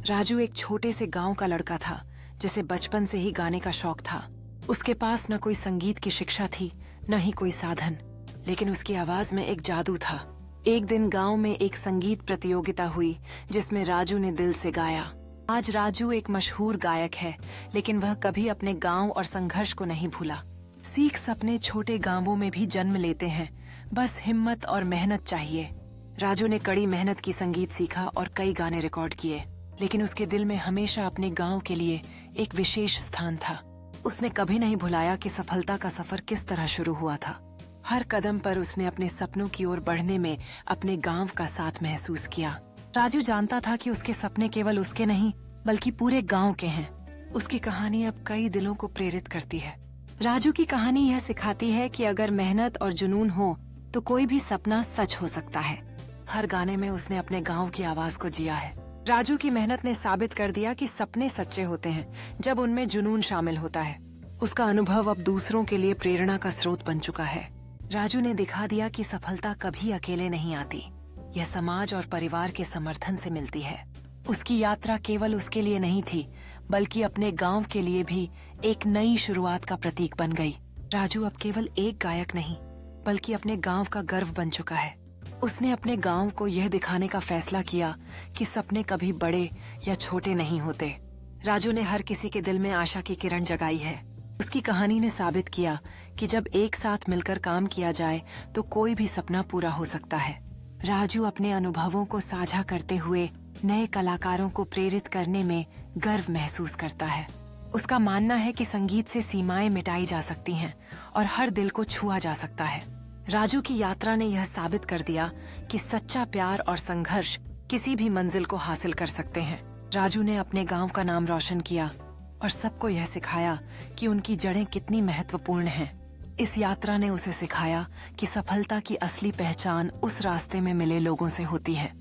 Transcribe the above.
राजू एक छोटे से गांव का लड़का था जिसे बचपन से ही गाने का शौक था। उसके पास न कोई संगीत की शिक्षा थी, न ही कोई साधन, लेकिन उसकी आवाज में एक जादू था। एक दिन गांव में एक संगीत प्रतियोगिता हुई जिसमें राजू ने दिल से गाया। आज राजू एक मशहूर गायक है, लेकिन वह कभी अपने गांव और संघर्ष को नहीं भूला। सीख सपने छोटे गांवों में भी जन्म लेते हैं, बस हिम्मत और मेहनत चाहिए। राजू ने कड़ी मेहनत की संगीत सीखा और कई गाने रिकॉर्ड किए, लेकिन उसके दिल में हमेशा अपने गांव के लिए एक विशेष स्थान था। उसने कभी नहीं भुलाया कि सफलता का सफर किस तरह शुरू हुआ था। हर कदम पर उसने अपने सपनों की ओर बढ़ने में अपने गांव का साथ महसूस किया। राजू जानता था कि उसके सपने केवल उसके नहीं बल्कि पूरे गांव के हैं। उसकी कहानी अब कई दिलों को प्रेरित करती है। राजू की कहानी यह सिखाती है कि अगर मेहनत और जुनून हो तो कोई भी सपना सच हो सकता है। हर गाने में उसने अपने गांव की आवाज को जिया है। राजू की मेहनत ने साबित कर दिया कि सपने सच्चे होते हैं जब उनमें जुनून शामिल होता है। उसका अनुभव अब दूसरों के लिए प्रेरणा का स्रोत बन चुका है। राजू ने दिखा दिया कि सफलता कभी अकेले नहीं आती, यह समाज और परिवार के समर्थन से मिलती है। उसकी यात्रा केवल उसके लिए नहीं थी, बल्कि अपने गांव के लिए भी एक नई शुरुआत का प्रतीक बन गई। राजू अब केवल एक गायक नहीं, बल्कि अपने गांव का गर्व बन चुका है। उसने अपने गांव को यह दिखाने का फैसला किया कि सपने कभी बड़े या छोटे नहीं होते। राजू ने हर किसी के दिल में आशा की किरण जगाई है। उसकी कहानी ने साबित किया कि जब एक साथ मिलकर काम किया जाए तो कोई भी सपना पूरा हो सकता है। राजू अपने अनुभवों को साझा करते हुए नए कलाकारों को प्रेरित करने में गर्व महसूस करता है। उसका मानना है कि संगीत से सीमाएं मिटाई जा सकती हैं और हर दिल को छुआ जा सकता है। राजू की यात्रा ने यह साबित कर दिया कि सच्चा प्यार और संघर्ष किसी भी मंजिल को हासिल कर सकते हैं। राजू ने अपने गांव का नाम रोशन किया और सबको यह सिखाया कि उनकी जड़ें कितनी महत्वपूर्ण हैं। इस यात्रा ने उसे सिखाया कि सफलता की असली पहचान उस रास्ते में मिले लोगों से होती है